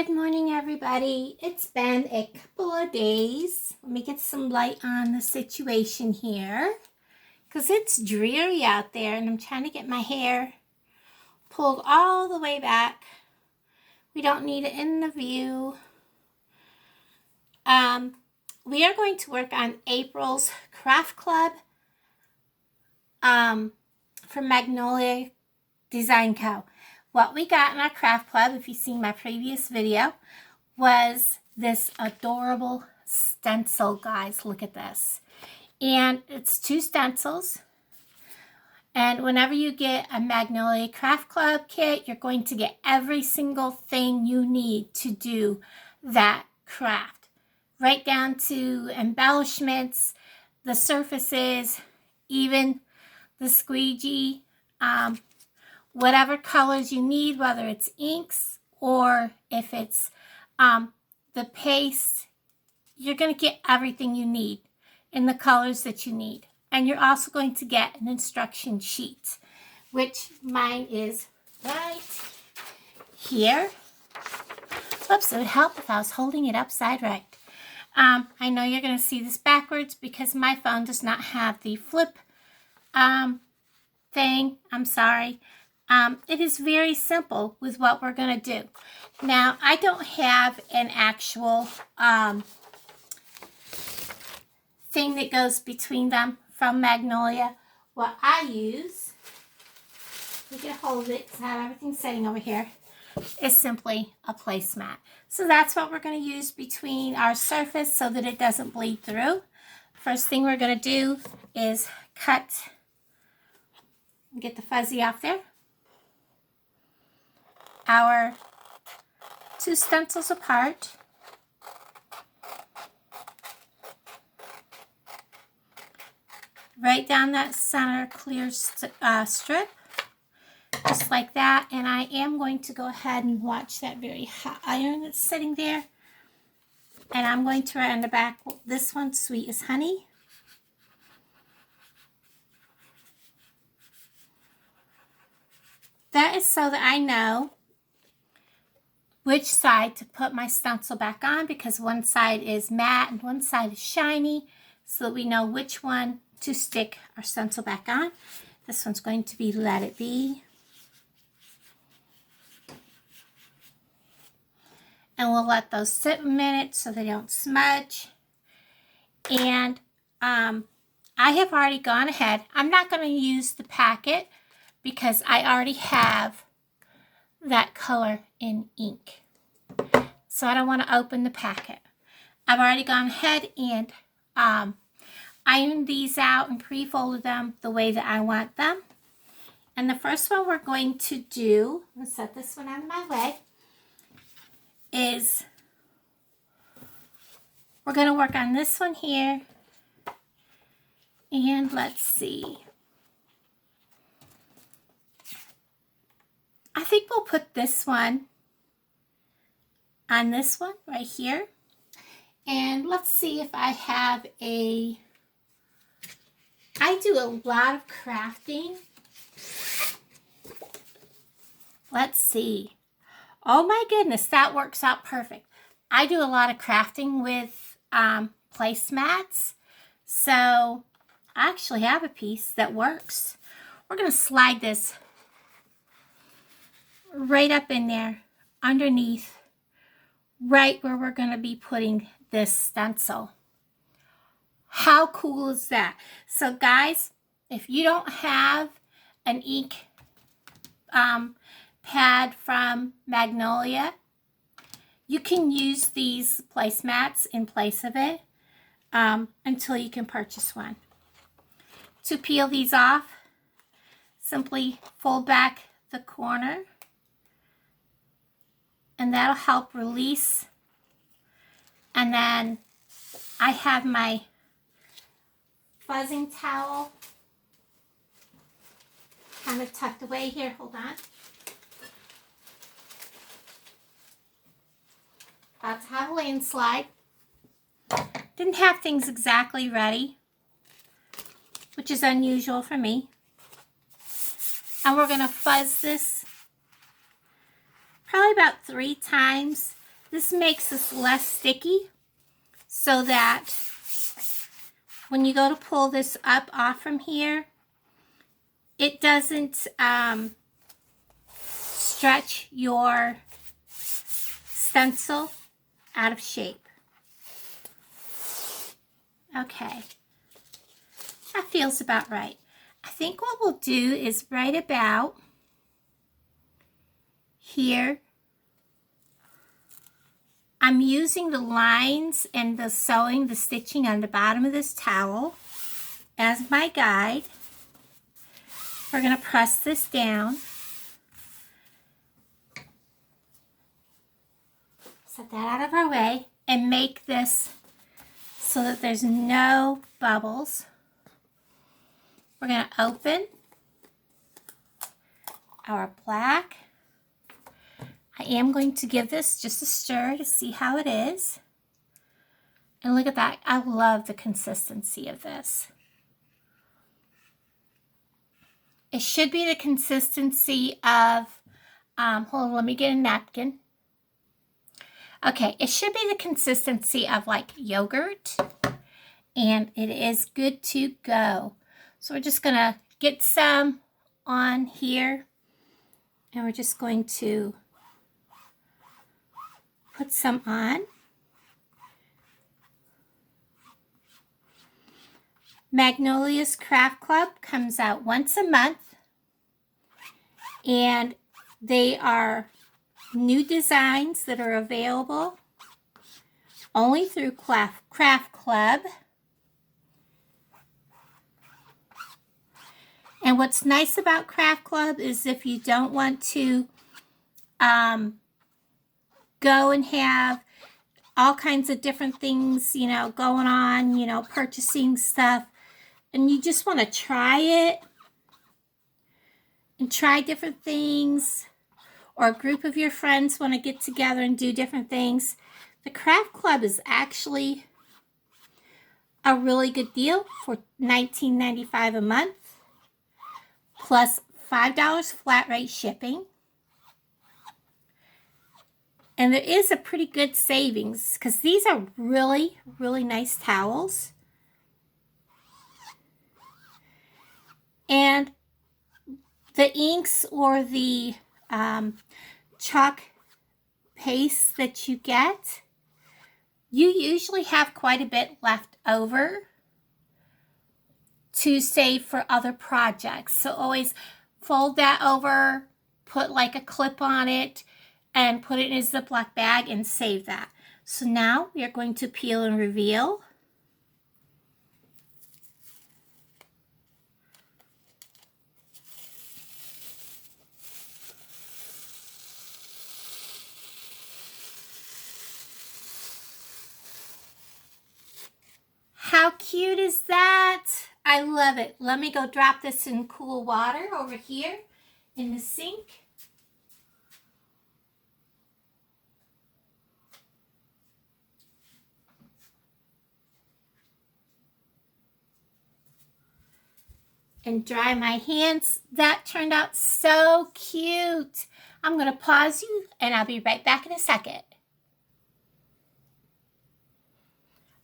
Good morning, everybody. It's been a couple of days. Let me get some light on the situation here because it's dreary out there and I'm trying to get my hair pulled all the way back. We don't need it in the view. We are going to work on April's Craft Club from Magnolia Design Co. What we got in our craft club, if you've seen my previous video, was this adorable stencil, guys. Look at this. And it's 2 stencils. And whenever you get a Magnolia Craft Club kit, you're going to get every single thing you need to do that craft. Right down to embellishments, the surfaces, even the squeegee, whatever colors you need, whether it's inks or if it's the paste, you're going to get everything you need in the colors that you need. And you're also going to get an instruction sheet, which mine is right here. Oops, it would help if I was holding it upside right. I know you're going to see this backwards because my phone does not have the flip thing. I'm sorry. It is very simple with what we're going to do. Now, I don't have an actual thing that goes between them from Magnolia. What I use, you can hold it because I have everything sitting over here, is simply a placemat. So that's what we're going to use between our surface so that it doesn't bleed through. First thing we're going to do is cut and get the fuzzy off there. Our 2 stencils apart. Right down that center clear strip, just like that. And I am going to go ahead and watch that very hot iron that's sitting there. And I'm going to write on the back, this one, sweet as honey. That is so that I know which side to put my stencil back on, because one side is matte and one side is shiny, so that we know which one to stick our stencil back on. This one's going to be Let It Be. And we'll let those sit a minute so they don't smudge. And I have already gone ahead. I'm not going to use the packet because I already have that color in ink. So I don't want to open the packet. I've already gone ahead and ironed these out and pre-folded them the way that I want them. And the first one we're going to do, let's set this one out of my way, is we're going to work on this one here. And let's see. I think we'll put this one on this one right here. And let's see if I have I do a lot of crafting. Let's see. Oh my goodness, that works out perfect. I do a lot of crafting with placemats. So I actually have a piece that works. We're going to slide this right up in there, underneath, right where we're going to be putting this stencil. How cool is that? So guys, if you don't have an ink pad from Magnolia, you can use these placemats in place of it until you can purchase one. To peel these off, simply fold back the corner, and that'll help release. And then I have my fuzzing towel kind of tucked away here. Hold on. About to have a landslide. Didn't have things exactly ready, which is unusual for me. And we're going to fuzz this probably about 3 times This makes this less sticky so that when you go to pull this up off from here, it doesn't stretch your stencil out of shape. Okay, that feels about right. I think what we'll do is right about here. I'm using the lines and the sewing, the stitching on the bottom of this towel as my guide. We're going to press this down. Set that out of our way and make this so that there's no bubbles. We're going to open our black. I am going to give this just a stir to see how it is. And look at that. I love the consistency of this. It should be the consistency of, hold on, let me get a napkin. Okay, it should be the consistency of like yogurt. And it is good to go. So we're just going to get some on here. And we're just going to put some on. Magnolia's Craft Club comes out once a month, and they are new designs that are available only through Craft Club. And what's nice about Craft Club is if you don't want to go and have all kinds of different things, you know, going on, you know, purchasing stuff, and you just want to try it and try different things, or a group of your friends want to get together and do different things, the Craft Club is actually a really good deal for $19.95 a month, plus $5 flat rate shipping. And there is a pretty good savings because these are really, really nice towels. And the inks or the chalk paste that you get, you usually have quite a bit left over to save for other projects. So always fold that over, put like a clip on it, and put it in a Ziploc bag and save that. So now we are going to peel and reveal. How cute is that? I love it. Let me go drop this in cool water over here in the sink. And dry my hands. That turned out so cute. I'm going to pause you and I'll be right back in a second.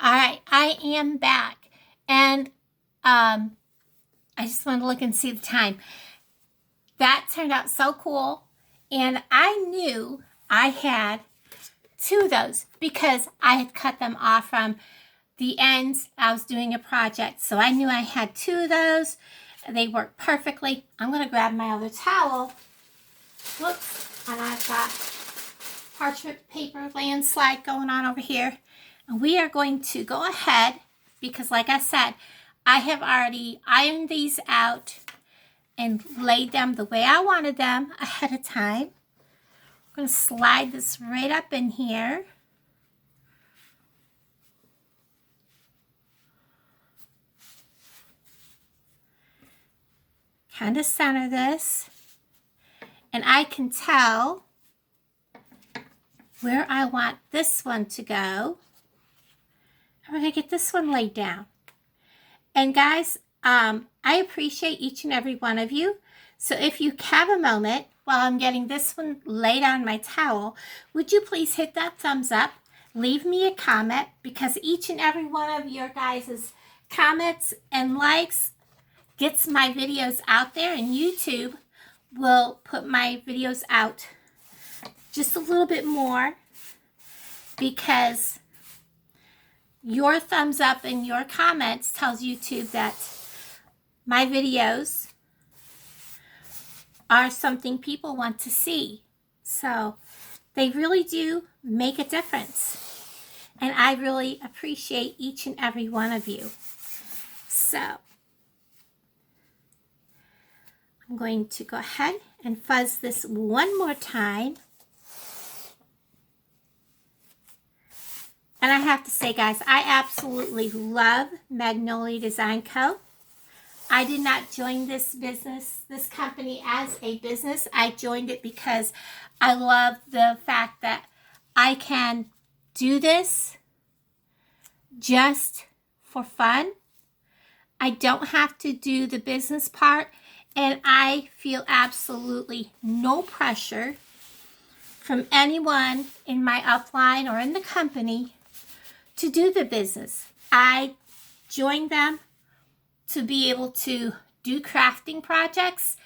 All right, I am back. And I just want to look and see the time. That turned out so cool. And I knew I had 2 of those because I had cut them off from the ends. I was doing a project. So I knew I had 2 of those. They work perfectly. I'm going to grab my other towel. Whoops. And I've got parchment paper landslide going on over here. And we are going to go ahead because, like I said, I have already ironed these out and laid them the way I wanted them ahead of time. I'm going to slide this right up in here. Kind of center this, and I can tell where I want this one to go. I'm going to get this one laid down. And guys, I appreciate each and every one of you. So if you have a moment, while I'm getting this one laid on my towel, would you please hit that thumbs up? Leave me a comment, because each and every one of your guys' comments and likes gets my videos out there, and YouTube will put my videos out just a little bit more, because your thumbs up and your comments tells YouTube that my videos are something people want to see. So they really do make a difference. And I really appreciate each and every one of you. So I'm going to go ahead and fuzz this one more time. And I have to say, guys, I absolutely love Magnolia Design Co. I did not join this company as a business. I joined it because I love the fact that I can do this just for fun. I don't have to do the business part, and I feel absolutely no pressure from anyone in my upline or in the company to do the business. I joined them to be able to do crafting projects,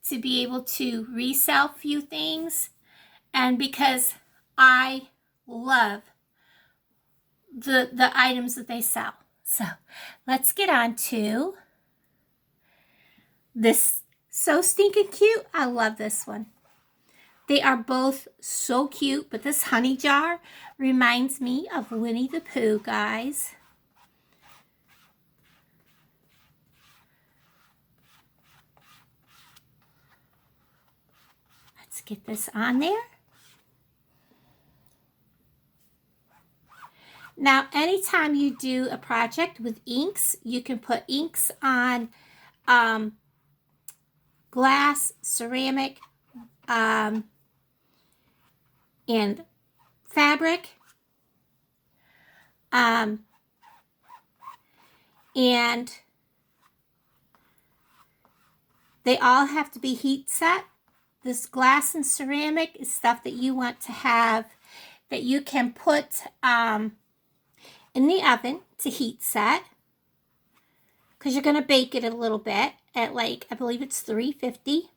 to be able to resell a few things, and because I love the items that they sell. So let's get on to this. So stinking cute. I love this one. They are both so cute, but this honey jar reminds me of Winnie the Pooh, guys. Let's get this on there. Now, anytime you do a project with inks, you can put inks on glass, ceramic, and fabric. And they all have to be heat set. This glass and ceramic is stuff that you want to have, that you can put in the oven to heat set, because you're going to bake it a little bit at, like, I believe it's 350.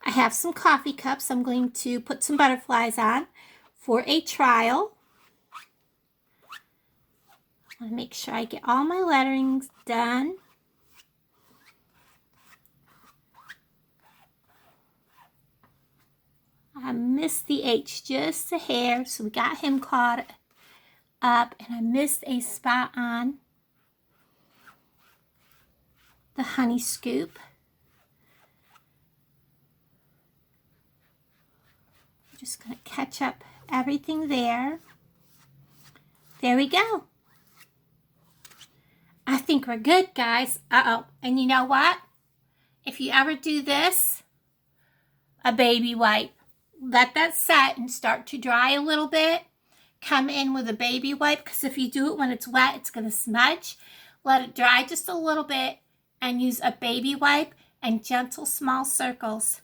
I have some coffee cups. I'm going to put some butterflies on for a trial. I want to make sure I get all my letterings done. I missed the H just a hair, so we got him caught up, and I missed a spot on the honey scoop. I'm just going to catch up everything there. There we go. I think we're good, guys. Uh-oh. And you know what? If you ever do this, a baby wipe. Let that set and start to dry a little bit. Come in with a baby wipe, because if you do it when it's wet, it's going to smudge. Let it dry just a little bit and use a baby wipe and gentle small circles.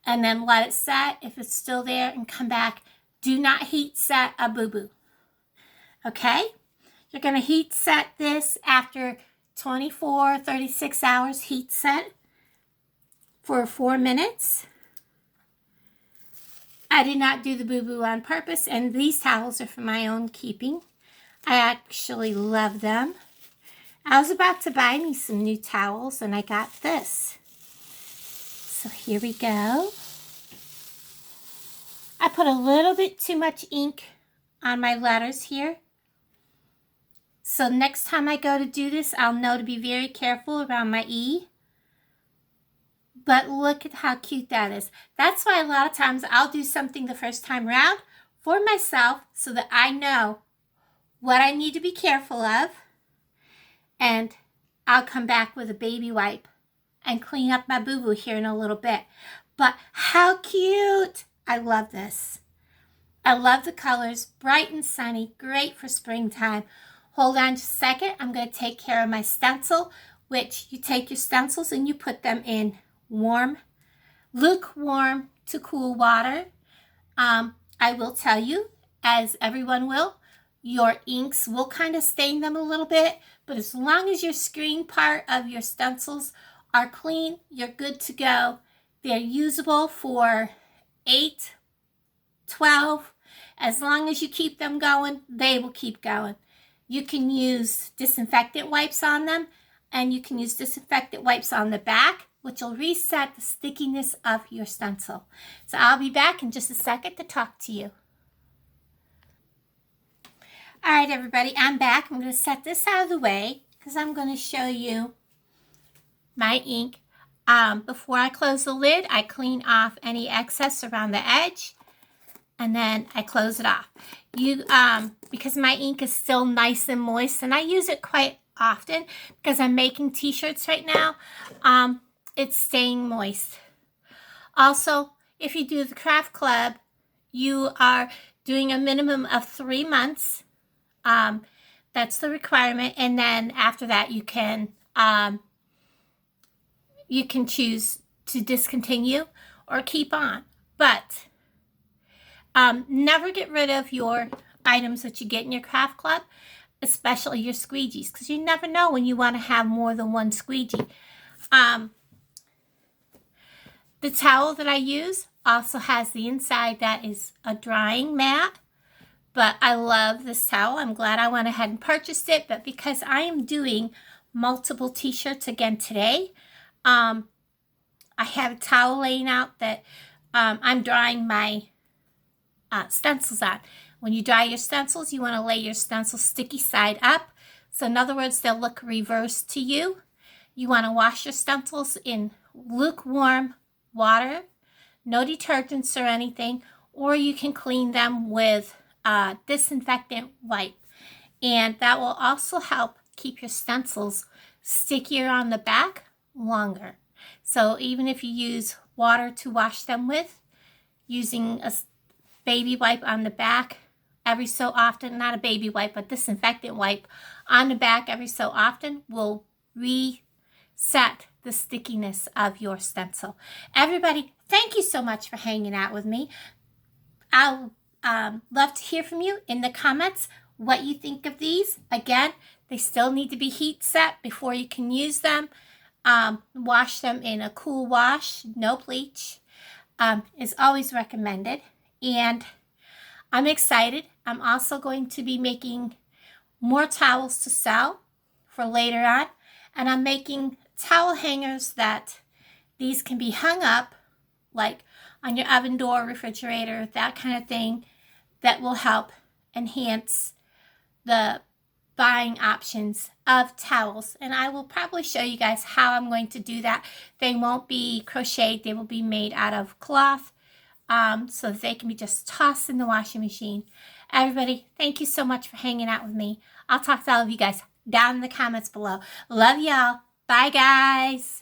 And then let it set if it's still there and come back. Do not heat set a boo-boo. Okay? You're going to heat set this after 24, 36 hours heat set for 4 minutes. I did not do the boo-boo on purpose, and these towels are for my own keeping. I actually love them. I was about to buy me some new towels, and I got this. So here we go. I put a little bit too much ink on my letters here. So next time I go to do this, I'll know to be very careful around my E. But look at how cute that is. That's why a lot of times I'll do something the first time around for myself so that I know what I need to be careful of. And I'll come back with a baby wipe and clean up my boo-boo here in a little bit. But how cute! I love this. I love the colors. Bright and sunny. Great for springtime. Hold on just a second. I'm going to take care of my stencil which you take your stencils and you put them in lukewarm to cool water. I will tell you, as everyone will, your inks will kind of stain them a little bit, but as long as your screen part of your stencils are clean, you're good to go. They're usable for 8, 12. As long as you keep them going, they will keep going. You can use disinfectant wipes on them, and you can use disinfectant wipes on the back, which will reset the stickiness of your stencil. So I'll be back in just a second to talk to you. All right, everybody, I'm back. I'm going to set this out of the way because I'm going to show you my ink. Before I close the lid, I clean off any excess around the edge, and then I close it off. Because my ink is still nice and moist, and I use it quite often because I'm making t-shirts right now. It's staying moist. Also, if you do the craft club, you are doing a minimum of 3 months. That's the requirement, and then after that you can choose to discontinue or keep on. But never get rid of your items that you get in your craft club, especially your squeegees, because you never know when you want to have more than one squeegee. The towel that I use also has the inside that is a drying mat, but I love this towel. I'm glad I went ahead and purchased it, but because I am doing multiple t-shirts again today, I have a towel laying out that I'm drying my stencils on. When you dry your stencils, you want to lay your stencils sticky side up. So in other words, they'll look reversed to you. You want to wash your stencils in lukewarm water, no detergents or anything, or you can clean them with a disinfectant wipe. And that will also help keep your stencils stickier on the back longer. So even if you use water to wash them with, using a baby wipe on the back every so often, not a baby wipe, but disinfectant wipe on the back every so often will reset the stickiness of your stencil. Everybody, thank you so much for hanging out with me. I'll love to hear from you in the comments what you think of these. Again, they still need to be heat set before you can use them. Wash them in a cool wash, no bleach, is always recommended. And I'm excited. I'm also going to be making more towels to sell for later on. And I'm making towel hangers that these can be hung up, like on your oven door, refrigerator, that kind of thing, that will help enhance the buying options of towels. And I will probably show you guys how I'm going to do that. They won't be crocheted. They will be made out of cloth, so that they can be just tossed in the washing machine. Everybody, thank you so much for hanging out with me. I'll talk to all of you guys down in the comments below. Love y'all. Bye, guys.